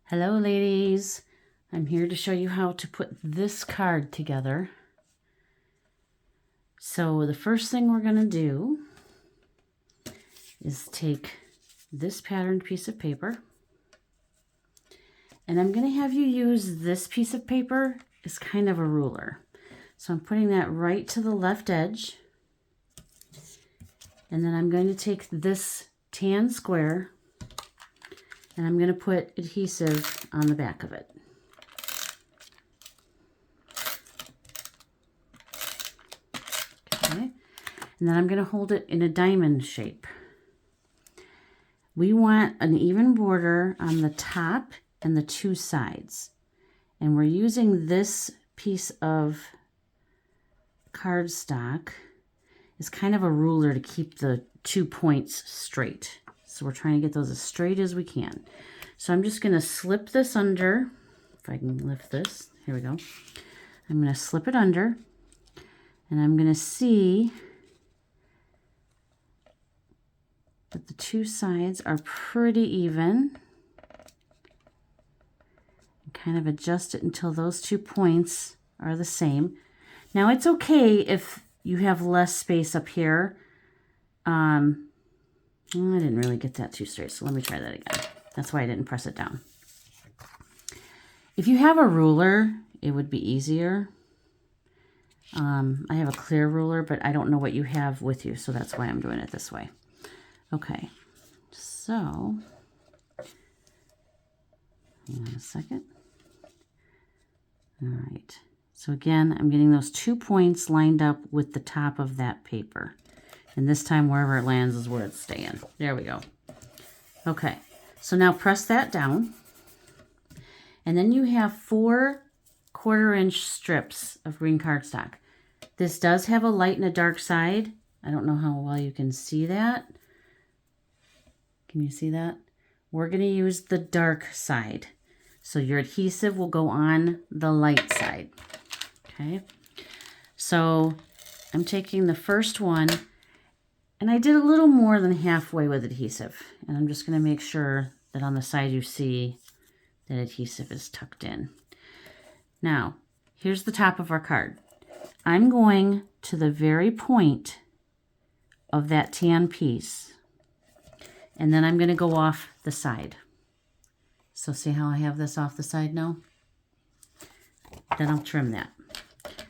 Hello ladies, I'm here to show you how to put this card together. So the first thing we're going to do is take this patterned piece of paper, and I'm going to have you use this piece of paper as kind of a ruler. So I'm putting that right to the left edge, and then I'm going to take this tan square and I'm going to put adhesive on the back of it. Okay. And then I'm going to hold it in a diamond shape. We want an even border on the top and the two sides. And we're using this piece of cardstock as kind of a ruler to keep the 2 points straight. So we're trying to get those as straight as we can. So I'm just going to slip this under. If I can lift this. Here we go. I'm going to slip it under. And I'm going to see that the two sides are pretty even. And kind of adjust it until those 2 points are the same. Now it's okay if you have less space up here. I didn't really get that too straight, so let me try that again. That's why I didn't press it down. If you have a ruler, it would be easier. I have a clear ruler, but I don't know what you have with you, so that's why I'm doing it this way. Okay, so, hang on a second. All right, so again, I'm getting those 2 points lined up with the top of that paper. And this time, wherever it lands is where it's staying. There we go. Okay, so now press that down. And then you have 4 1/4-inch strips of green cardstock. This does have a light and a dark side. I don't know how well you can see that. Can you see that? We're going to use the dark side. So your adhesive will go on the light side. Okay, so I'm taking the first one, and I did a little more than halfway with adhesive. And I'm just going to make sure that on the side you see that adhesive is tucked in. Now, here's the top of our card. I'm going to the very point of that tan piece. And then I'm going to go off the side. So see how I have this off the side now? Then I'll trim that.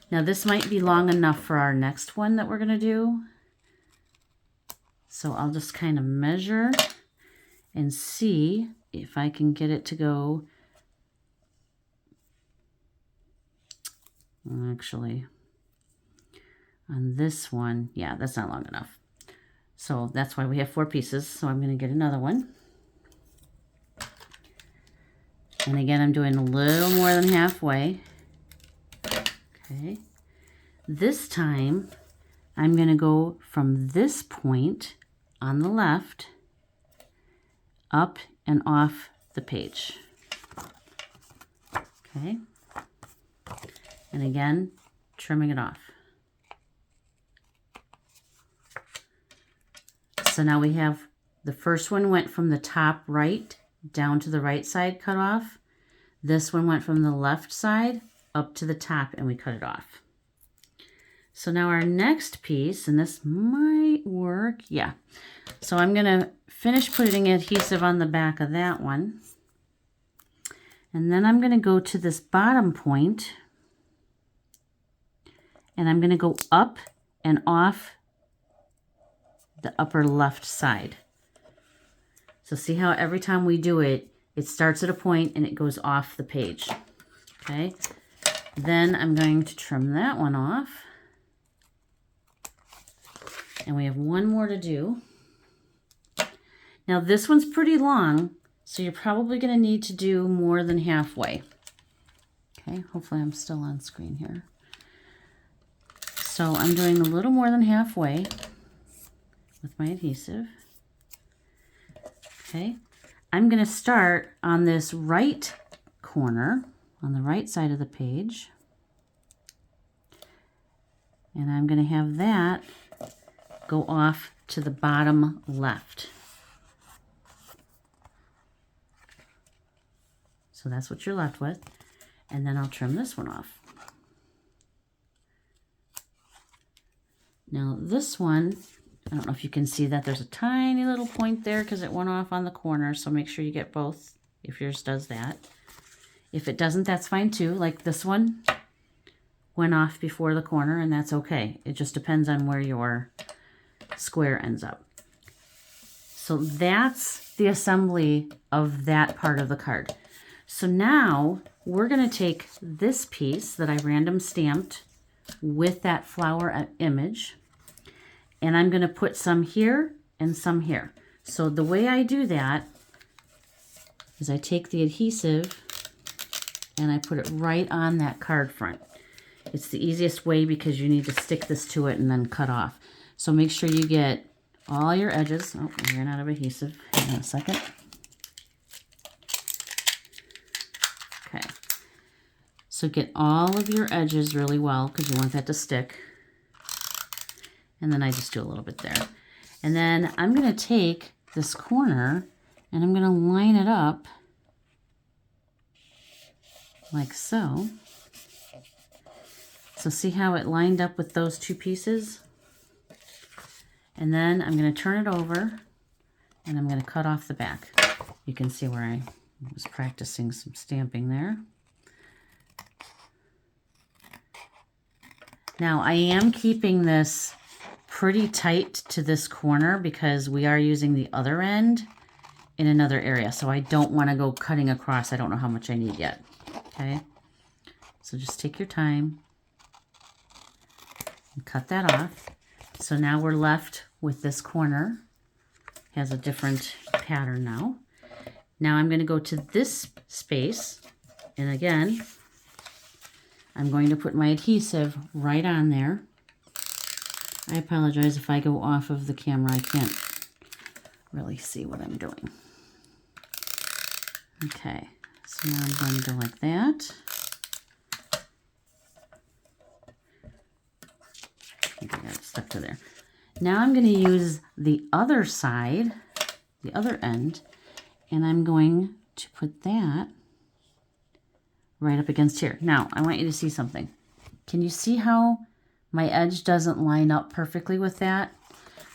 Now this might be long enough for our next one that we're going to do. So I'll just kind of measure and see if I can get it to go. Actually, on this one, yeah, that's not long enough. So that's why we have 4 pieces. So I'm going to get another one. And again, I'm doing a little more than halfway. Okay. This time, I'm going to go from this point on the left up and off the page. Okay. And again, trimming it off. So now we have the first one went from the top right down to the right side cut off. This one went from the left side up to the top and we cut it off. So now our next piece, and this might work, yeah. So I'm going to finish putting adhesive on the back of that one. And then I'm going to go to this bottom point, and I'm going to go up and off the upper left side. So see how every time we do it, it starts at a point and it goes off the page. Okay. Then I'm going to trim that one off. And we have one more to do. Now this one's pretty long, so you're probably going to need to do more than halfway. Okay, hopefully I'm still on screen here. So I'm doing a little more than halfway with my adhesive. Okay, I'm going to start on this right corner, on the right side of the page. And I'm going to have that go off to the bottom left. So that's what you're left with. And then I'll trim this one off. Now this one, I don't know if you can see that there's a tiny little point there because it went off on the corner. So make sure you get both if yours does that. If it doesn't, that's fine too. Like this one went off before the corner, and that's okay. It just depends on where your square ends up. So that's the assembly of that part of the card. So now we're going to take this piece that I random stamped with that flower image, and I'm going to put some here and some here. So the way I do that is I take the adhesive and I put it right on that card front. It's the easiest way because you need to stick this to it and then cut off. So make sure you get all your edges. Oh, I ran out of adhesive. Hang on a second. Okay. So get all of your edges really well because you want that to stick. And then I just do a little bit there. And then I'm going to take this corner and I'm going to line it up like so. So see how it lined up with those two pieces? And then I'm going to turn it over and I'm going to cut off the back. You can see where I was practicing some stamping there. Now I am keeping this pretty tight to this corner because we are using the other end in another area. So I don't want to go cutting across. I don't know how much I need yet. Okay. So just take your time and cut that off. So now we're left with this corner. It has a different pattern now. Now I'm going to go to this space, and again, I'm going to put my adhesive right on there. I apologize if I go off of the camera. I can't really see what I'm doing. Okay, so now I'm going to go like that. I think I got it stuck to there. Now I'm going to use the other side, the other end, and I'm going to put that right up against here. Now, I want you to see something. Can you see how my edge doesn't line up perfectly with that?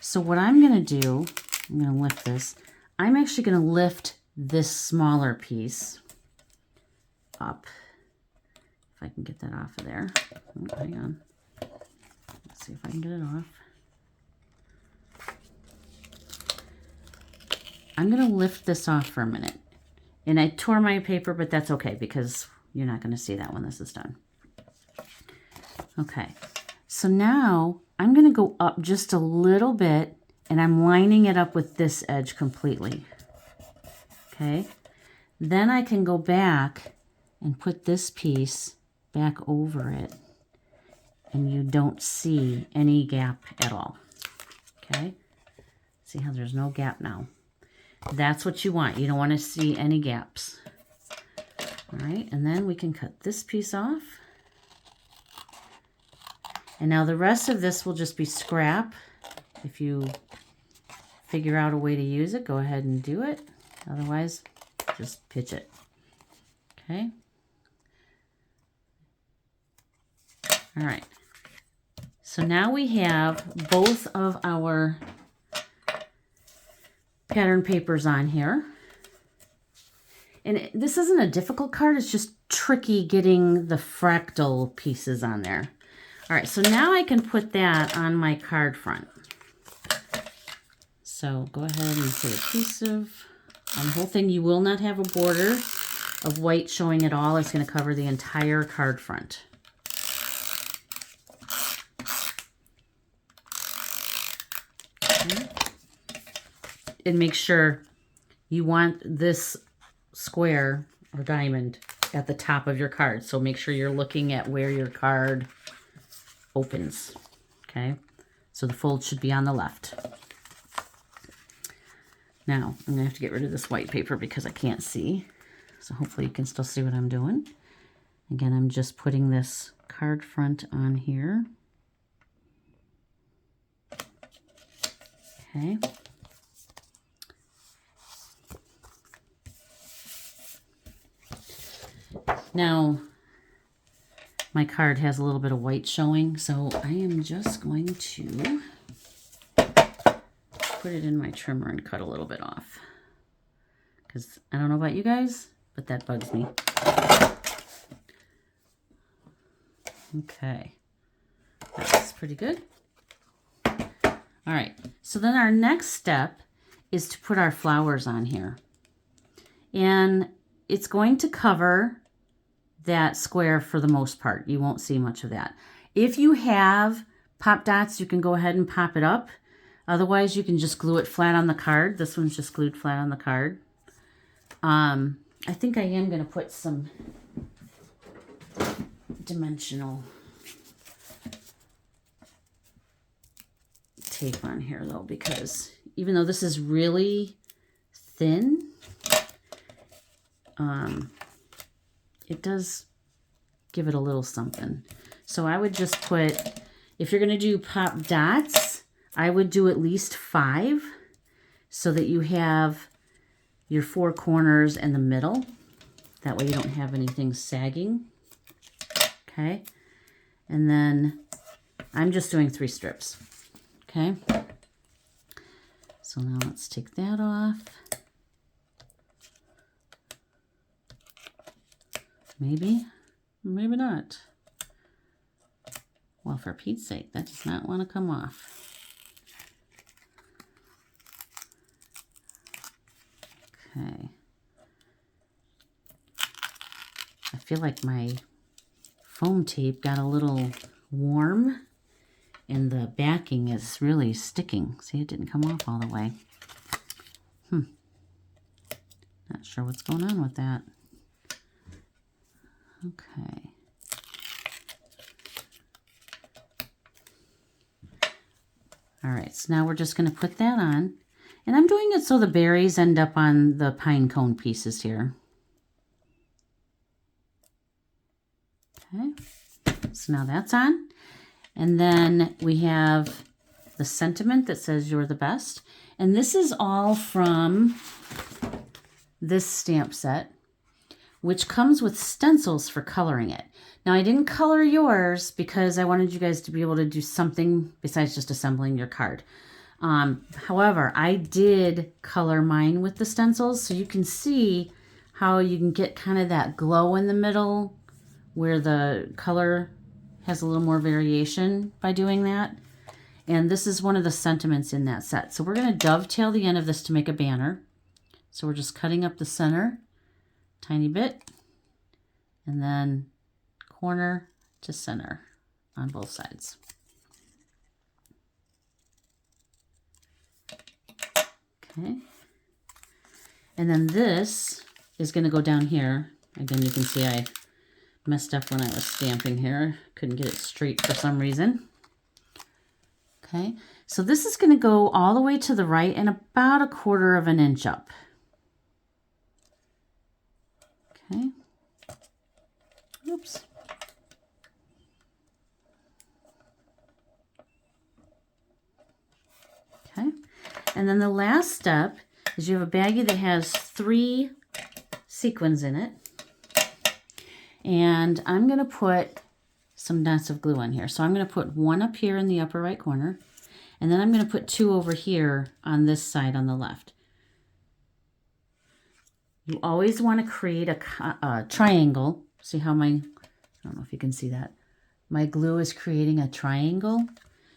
So what I'm going to do, I'm going to lift this. I'm actually going to lift this smaller piece up. If I can get that off of there. Oh, hang on. Let's see if I can get it off. I'm going to lift this off for a minute. And I tore my paper, but that's okay because you're not going to see that when this is done. Okay, so now I'm going to go up just a little bit and I'm lining it up with this edge completely. Okay, then I can go back and put this piece back over it and you don't see any gap at all. Okay, see how there's no gap now. That's what you want. You don't want to see any gaps. All right, and then we can cut this piece off. And now the rest of this will just be scrap. If you figure out a way to use it, go ahead and do it. Otherwise, just pitch it. Okay. All right. So now we have both of our pattern papers on here. And this isn't a difficult card, it's just tricky getting the fractal pieces on there. All right, so now I can put that on my card front. So go ahead and put a piece of, on the whole thing, you will not have a border of white showing at all. It's going to cover the entire card front. Okay. And make sure you want this square or diamond at the top of your card. So make sure you're looking at where your card opens. Okay, so the fold should be on the left. Now I'm gonna have to get rid of this white paper because I can't see. So hopefully you can still see what I'm doing. Again, I'm just putting this card front on here. Okay. Now, my card has a little bit of white showing, so I am just going to put it in my trimmer and cut a little bit off. Because I don't know about you guys, but that bugs me. Okay, that's pretty good. All right, so then our next step is to put our flowers on here. And it's going to cover that square for the most part. You won't see much of that. If you have pop dots, you can go ahead and pop it up. Otherwise, you can just glue it flat on the card. This one's just glued flat on the card. I think I am going to put some dimensional tape on here though, because even though this is really thin, it does give it a little something. So I would just put, if you're going to do pop dots, I would do at least 5 so that you have your 4 corners and the middle. That way you don't have anything sagging. Okay. And then I'm just doing 3 strips. Okay. So now let's take that off. Maybe, maybe not. Well, for Pete's sake, that does not want to come off. Okay. I feel like my foam tape got a little warm and the backing is really sticking. See, it didn't come off all the way. Not sure what's going on with that. Okay. All right, so now we're just going to put that on. And I'm doing it so the berries end up on the pine cone pieces here. Okay, so now that's on. And then we have the sentiment that says you're the best. And this is all from this stamp set, which comes with stencils for coloring it. Now, I didn't color yours because I wanted you guys to be able to do something besides just assembling your card. However, I did color mine with the stencils, so you can see how you can get kind of that glow in the middle where the color has a little more variation by doing that. And this is one of the sentiments in that set. So we're going to dovetail the end of this to make a banner. So we're just cutting up the center tiny bit, and then corner to center on both sides. Okay. And then this is going to go down here. Again, you can see I messed up when I was stamping here. Couldn't get it straight for some reason. Okay. So this is going to go all the way to the right and about 1/4 of an inch up. Okay. Oops. Okay. And then the last step is you have a baggie that has 3 sequins in it. And I'm going to put some dots of glue on here. So I'm going to put 1 up here in the upper right corner. And then I'm going to put 2 over here on this side on the left. You always want to create a triangle. See how I don't know if you can see that. My glue is creating a triangle.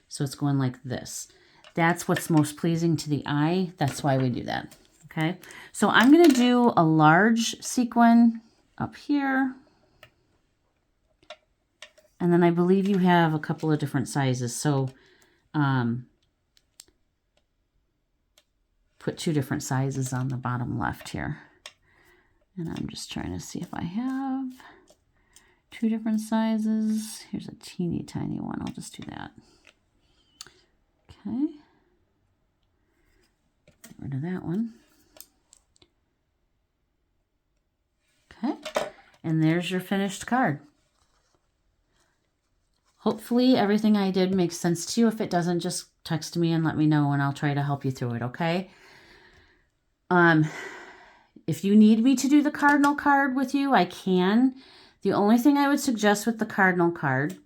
So it's going like this. That's what's most pleasing to the eye. That's why we do that. Okay. So I'm going to do a large sequin up here. And then I believe you have a couple of different sizes. So put 2 different sizes on the bottom left here. And I'm just trying to see if I have 2 different sizes. Here's a teeny tiny one. I'll just do that. Okay. Get rid of that one. Okay. And there's your finished card. Hopefully everything I did makes sense to you. If it doesn't, just text me and let me know and I'll try to help you through it, okay? If you need me to do the cardinal card with you, I can. The only thing I would suggest with the cardinal card,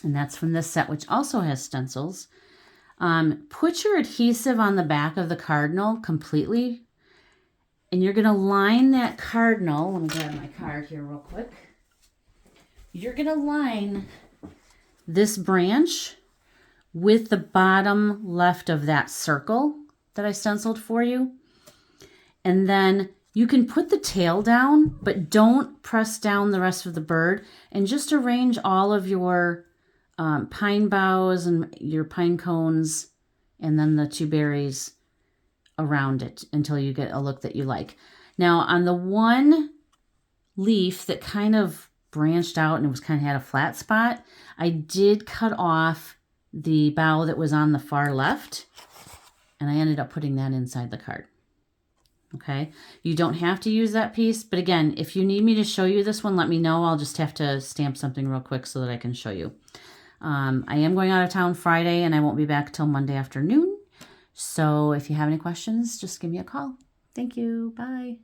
and that's from this set, which also has stencils, put your adhesive on the back of the cardinal completely, and you're going to line that cardinal. Let me grab my card here real quick. You're going to line this branch with the bottom left of that circle that I stenciled for you. And then you can put the tail down, but don't press down the rest of the bird, and just arrange all of your pine boughs and your pine cones and then the 2 berries around it until you get a look that you like. Now on the one leaf that kind of branched out and it was kind of had a flat spot, I did cut off the bough that was on the far left, and I ended up putting that inside the card. Okay, you don't have to use that piece, but again, if you need me to show you this one, let me know. I'll just have to stamp something real quick so that I can show you. I am going out of town Friday, and I won't be back till Monday afternoon. So if you have any questions, just give me a call. Thank you. Bye.